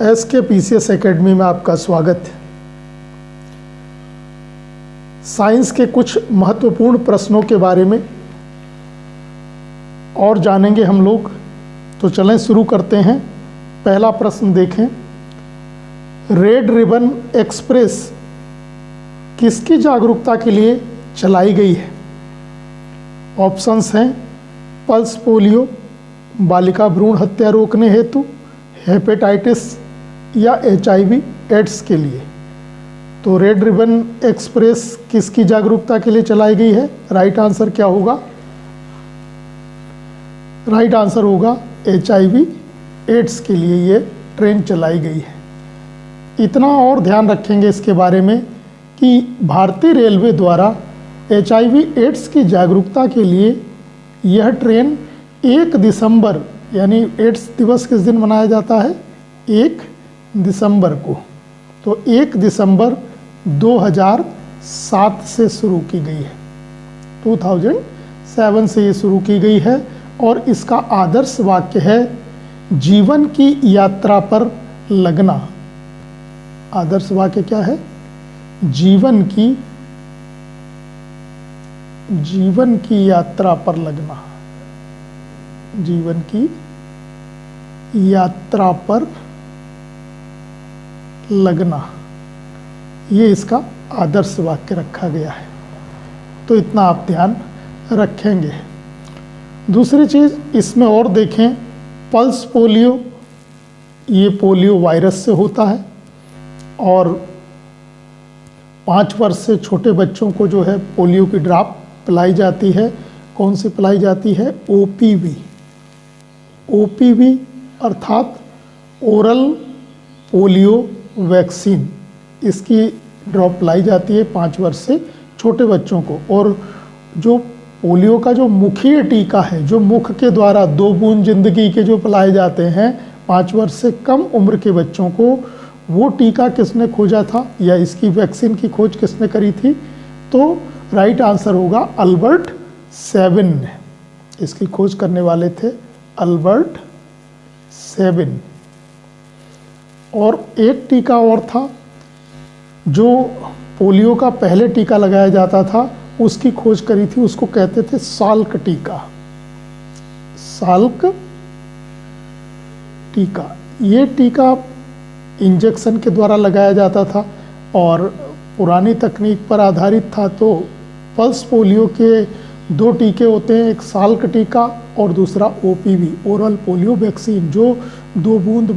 SKPCS academy में आपका स्वागत है। साइंस के कुछ महत्वपूर्ण प्रश्नों के बारे में और जानेंगे हम लोग, तो चलें शुरू करते हैं। पहला प्रश्न देखें, रेड रिबन एक्सप्रेस किसकी जागरूकता के लिए चलाई गई है? ऑप्शंस हैं पल्स पोलियो, बालिका भ्रूण हत्या रोकने हेतु, हेपेटाइटिस या HIV एड्स के लिए। तो रेड रिबन एक्सप्रेस किसकी जागरूकता के लिए चलाई गई है? राइट आंसर क्या होगा? राइट आंसर होगा HIV एड्स के लिए ये ट्रेन चलाई गई है। इतना और ध्यान रखेंगे इसके बारे में कि भारतीय रेलवे द्वारा HIV एड्स की जागरूकता के लिए यह ट्रेन 1 दिसंबर यानी एड्स दिवस किस दिन मनाया जाता है? 1 दिसंबर को। तो 1 दिसंबर 2007 से शुरू की गई है, 2007 से ये शुरू की गई है। और इसका आदर्श वाक्य है जीवन की यात्रा पर लगना। आदर्श वाक्य क्या है? जीवन की यात्रा पर लगना। जीवन की यात्रा पर लगना, ये इसका आदर्श वाक्य रखा गया है। तो इतना आप ध्यान रखेंगे। दूसरी चीज़ इसमें और देखें, पल्स पोलियो, ये पोलियो वायरस से होता है और 5 वर्ष से छोटे बच्चों को जो है पोलियो की ड्रॉप पिलाई जाती है। कौन सी पिलाई जाती है? OPV अर्थात ओरल पोलियो वैक्सीन, इसकी ड्रॉप पिलाई जाती है 5 वर्ष से छोटे बच्चों को। और जो पोलियो का जो मुखीय टीका है, जो मुख के द्वारा 2 बूंद जिंदगी के जो पिलाए जाते हैं 5 वर्ष से कम उम्र के बच्चों को, वो टीका किसने खोजा था या इसकी वैक्सीन की खोज किसने करी थी? तो राइट आंसर होगा अल्बर्ट सेबिन ने। इसकी खोज करने वाले थे अल्बर्ट सेबिन। और एक टीका और था जो पोलियो का पहले टीका लगाया जाता था, उसकी खोज करी थी, उसको कहते थे साल्क टीका। साल्क टीका, ये टीका इंजेक्शन के द्वारा लगाया जाता था और पुरानी तकनीक पर आधारित था। तो पल्स पोलियो के 2 टीके होते हैं, एक साल्क टीका और दूसरा OPV ओरल पोलियो वैक्सीन, जो 2 बूंद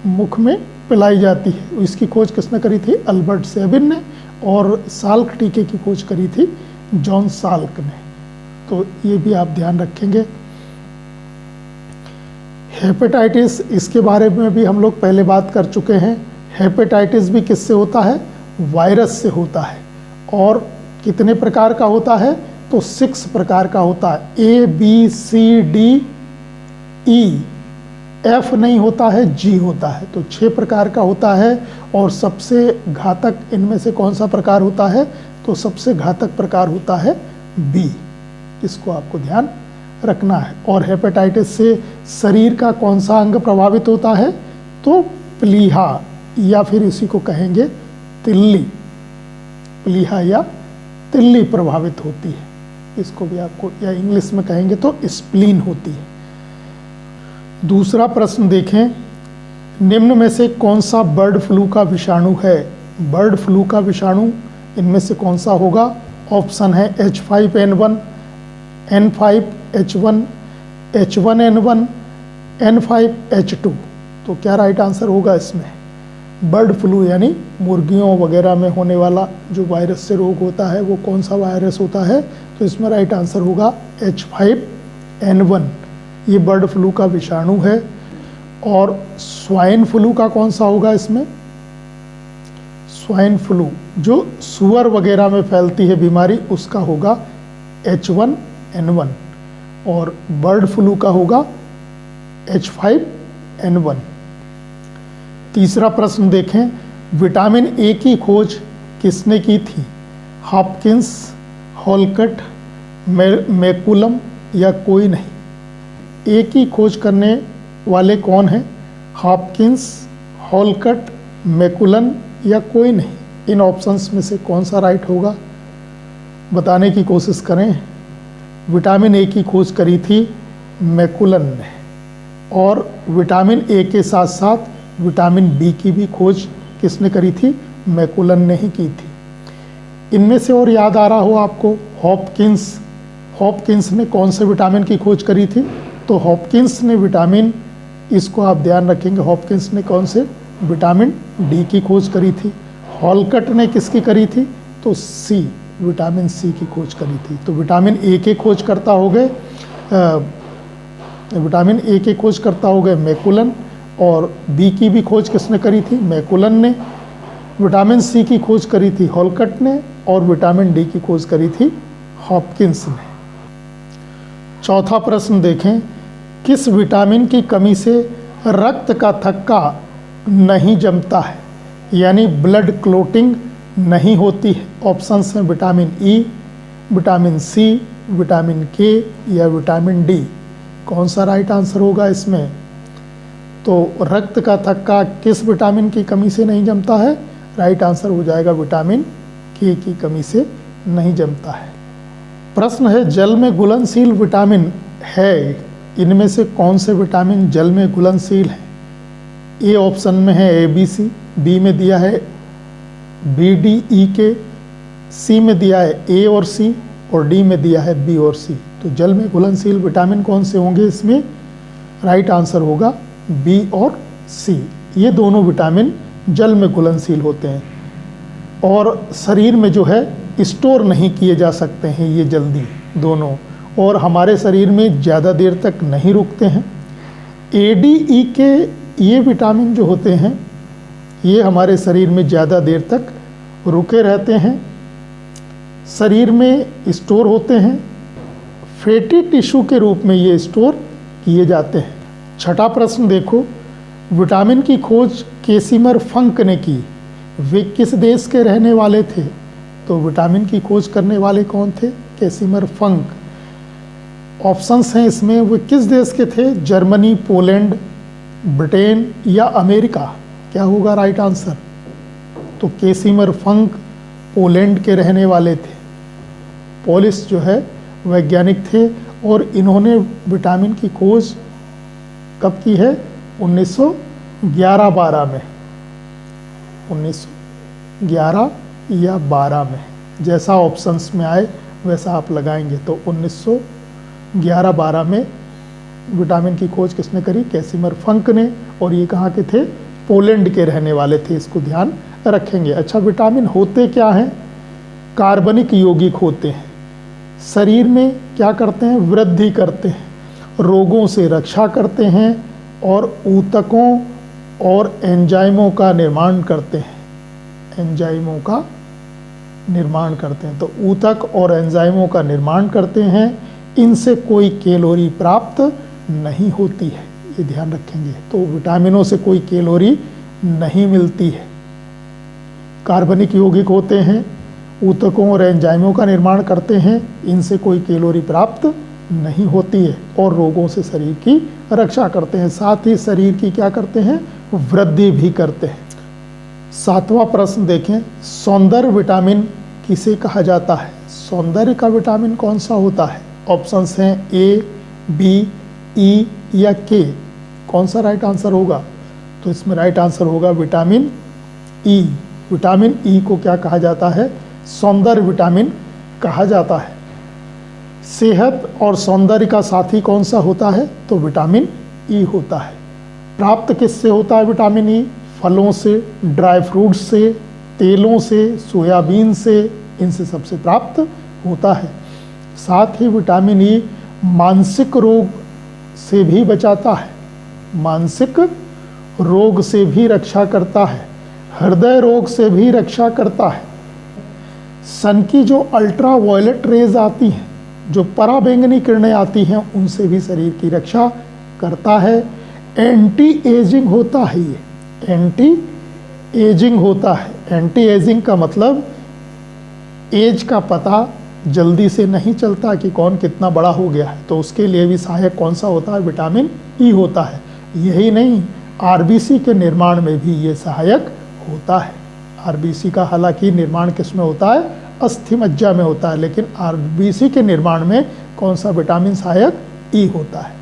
मुख में पिलाई जाती है। इसकी खोज किसने करी थी? अल्बर्ट सेबिन ने। और साल्क टीके की खोज करी थी जॉन साल्क ने। तो ये भी आप ध्यान रखेंगे। हेपेटाइटिस, इसके बारे में भी हम लोग पहले बात कर चुके हैं। हेपेटाइटिस भी किससे होता है? वायरस से होता है। और कितने प्रकार का होता है? तो 6 प्रकार का होता है। A B C D E, F नहीं होता है, G होता है। तो 6 प्रकार का होता है। और सबसे घातक इनमें से कौन सा प्रकार होता है? तो सबसे घातक प्रकार होता है B। इसको आपको ध्यान रखना है। और हेपेटाइटिस से शरीर का कौन सा अंग प्रभावित होता है? तो प्लीहा, या फिर इसी को कहेंगे तिल्ली। प्लीहा या तिल्ली प्रभावित होती है। इसको भी आपको, या इंग्लिश में कहेंगे तो स्प्लीन होती है। दूसरा प्रश्न देखें, निम्न में से कौन सा बर्ड फ्लू का विषाणु है? बर्ड फ्लू का विषाणु इनमें से कौन सा होगा? ऑप्शन है H5N1, N5H1, H1N1, N5H2। तो क्या राइट आंसर होगा इसमें? बर्ड फ्लू यानी मुर्गियों वगैरह में होने वाला जो वायरस से रोग होता है, वो कौन सा वायरस होता है? तो इसमें राइट आंसर होगा H5N1। ये बर्ड फ्लू का विषाणु है। और स्वाइन फ्लू का कौन सा होगा इसमें? स्वाइन फ्लू जो सुअर वगैरह में फैलती है बीमारी, उसका होगा H1N1। और बर्ड फ्लू का होगा H5N1। तीसरा प्रश्न देखें, विटामिन A की खोज किसने की थी? हॉपकिंस, हॉलकट, मैकुलम या कोई नहीं? A की खोज करने वाले कौन हैं? हॉपकिंस, हॉलकट, मैकुलन या कोई नहीं? इन ऑप्शंस में से कौन सा राइट होगा, बताने की कोशिश करें। विटामिन ए की खोज करी थी मैकुलन ने, और विटामिन ए के साथ साथ विटामिन बी की भी खोज किसने करी थी? मैकुलन ने ही की थी। इनमें से और याद आ रहा हो आपको, हॉपकिंस ने कौन से विटामिन की खोज करी थी? तो हॉपकिंस ने विटामिन, इसको आप ध्यान रखेंगे, हॉपकिंस ने कौन से? विटामिन डी की खोज करी थी। हॉलकट ने किसकी करी थी? तो सी, विटामिन सी की खोज करी थी। तो विटामिन ए के खोजकर्ता हो गए, विटामिन ए के खोजकर्ता हो गए मैकुलन, और बी की भी खोज किसने करी थी? मैकुलन ने। विटामिन सी की खोज करी थी हॉलकट ने, और विटामिन डी की खोज करी थी हॉपकिंस ने। चौथा प्रश्न देखें, किस विटामिन की कमी से रक्त का थक्का नहीं जमता है, यानी ब्लड क्लोटिंग नहीं होती है? ऑप्शंस हैं vitamin E, vitamin C, vitamin K या विटामिन डी। कौन सा राइट आंसर होगा इसमें? तो रक्त का थक्का किस विटामिन की कमी से नहीं जमता है? राइट आंसर हो जाएगा विटामिन के की कमी से नहीं जमता है। प्रश्न है, जल में घुलनशील विटामिन है, इनमें से कौन से विटामिन जल में घुलनशील है? ए ऑप्शन में है ए बी सी, बी में दिया है बी डी ई के, सी में दिया है ए और सी, और डी में दिया है बी और सी। तो जल में घुलनशील विटामिन कौन से होंगे इसमें? राइट आंसर होगा बी और सी। ये दोनों विटामिन जल में घुलनशील होते हैं और शरीर में जो है स्टोर नहीं किए जा सकते हैं ये जल्दी दोनों, और हमारे शरीर में ज़्यादा देर तक नहीं रुकते हैं। ए डी ई के ये विटामिन जो होते हैं ये हमारे शरीर में ज़्यादा देर तक रुके रहते हैं, शरीर में स्टोर होते हैं, फैटी टिश्यू के रूप में ये स्टोर किए जाते हैं। छठा प्रश्न देखो, विटामिन की खोज कैसिमर फंक ने की, वे किस देश के रहने वाले थे? तो विटामिन की खोज करने वाले कौन थे? कैसिमर फंक। ऑप्शंस हैं इसमें, वे किस देश के थे? जर्मनी, पोलैंड, ब्रिटेन या अमेरिका? क्या होगा राइट आंसर? तो कैसिमर फंक पोलैंड के रहने वाले थे, पोलिश जो है वैज्ञानिक थे, और इन्होंने विटामिन की खोज कब की है? 1911-12 में, 1911 या 12 में, जैसा ऑप्शंस में आए वैसा आप लगाएंगे। तो 1911-12 में विटामिन की खोज किसने करी? कैसिमर फंक ने, और ये कहाँ के थे? पोलैंड के रहने वाले थे, इसको ध्यान रखेंगे। अच्छा, विटामिन होते क्या हैं? कार्बनिक यौगिक होते हैं, शरीर में क्या करते हैं? वृद्धि करते हैं, रोगों से रक्षा करते हैं, और ऊतकों और एंजाइमों का निर्माण करते हैं, एंजाइमों का निर्माण करते हैं। तो ऊतक और एंजाइमों का निर्माण करते हैं, इनसे कोई कैलोरी प्राप्त नहीं होती है, ये ध्यान रखेंगे। तो विटामिनों से कोई कैलोरी नहीं मिलती है। कार्बनिक यौगिक होते हैं, ऊतकों और एंजाइमों का निर्माण करते हैं, इनसे कोई कैलोरी प्राप्त नहीं होती है, और रोगों से शरीर की रक्षा करते हैं, साथ ही शरीर की क्या करते हैं? वृद्धि भी करते हैं। सातवां प्रश्न देखें, सौंदर्य विटामिन किसे कहा जाता है? सौंदर्य का विटामिन कौन सा होता है? ऑप्शंस हैं ए, बी, ई या के। कौन सा राइट आंसर होगा? तो इसमें राइट आंसर होगा विटामिन ई। विटामिन ई को क्या कहा जाता है? सौंदर्य विटामिन कहा जाता है। सेहत और सौंदर्य का साथी कौन सा होता है? तो विटामिन ई होता है। प्राप्त किससे होता है विटामिन ई? फलों से, ड्राई फ्रूट्स से, तेलों से, सोयाबीन से, इनसे सबसे प्राप्त होता है। साथ ही विटामिन ई मानसिक रोग से भी बचाता है, मानसिक रोग से भी रक्षा करता है, हृदय रोग से भी रक्षा करता है। सन की जो अल्ट्रा वायलेट रेज आती हैं, जो पराबैंगनी किरणें आती हैं, उनसे भी शरीर की रक्षा करता है। एंटी एजिंग होता है, ये एंटी एजिंग होता है। एंटी एजिंग का मतलब एज का पता जल्दी से नहीं चलता कि कौन कितना बड़ा हो गया है, तो उसके लिए भी सहायक कौन सा होता है? विटामिन ई होता है। यही नहीं, आरबीसी के निर्माण में भी ये सहायक होता है। आरबीसी का हालांकि निर्माण किस में होता है, अस्थि मज्जा में होता है, लेकिन आरबीसी के निर्माण में कौन सा विटामिन सहायक, ई होता है।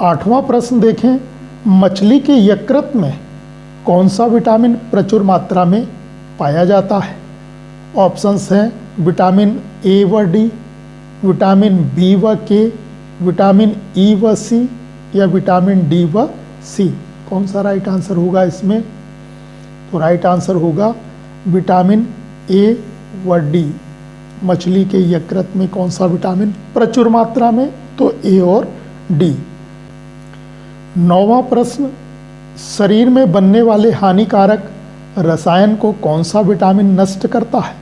8वां प्रश्न देखें, मछली के यकृत में कौन सा विटामिन प्रचुर मात्रा में पाया जाता है? ऑप्शंस हैं विटामिन ए व डी, विटामिन बी व के, विटामिन ई व सी या विटामिन डी व सी। कौन सा राइट आंसर होगा इसमें? तो राइट आंसर होगा विटामिन ए व डी। मछली के यकृत में कौन सा विटामिन प्रचुर मात्रा में? तो ए और डी। 9वां प्रश्न, शरीर में बनने वाले हानिकारक रसायन को कौन सा विटामिन नष्ट करता है?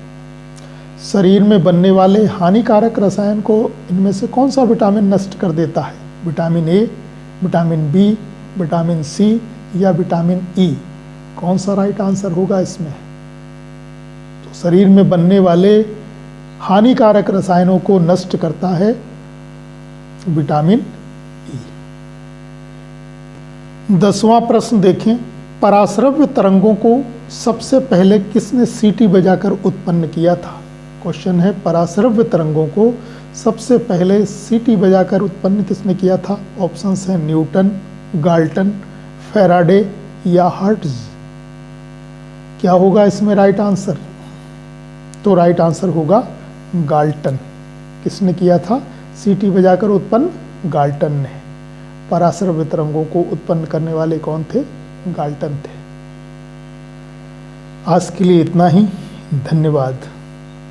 शरीर में बनने वाले हानिकारक रसायन को इनमें से कौन सा विटामिन नष्ट कर देता है? Vitamin A, vitamin B, vitamin C या विटामिन ई। कौन सा राइट आंसर होगा इसमें? तो शरीर में बनने वाले हानिकारक रसायनों को नष्ट करता है विटामिन ई। 10वां प्रश्न देखें, पराश्रव्य तरंगों को सबसे पहले किसने सीटी बजाकर उत्पन्न किया था? क्वेश्चन है, पराश्रव्य तरंगों को सबसे पहले सीटी बजाकर उत्पन्न किसने किया था? ऑप्शंस हैं न्यूटन, गाल्टन, फैराडे या हर्ट्ज। क्या होगा इसमें राइट आंसर? तो राइट आंसर होगा गाल्टन। किसने किया था सीटी बजाकर उत्पन्न? गाल्टन ने। पराश्रव्य तरंगों को उत्पन्न करने वाले कौन थे? गाल्टन थे। आज के लिए इतना ही, धन्यवाद।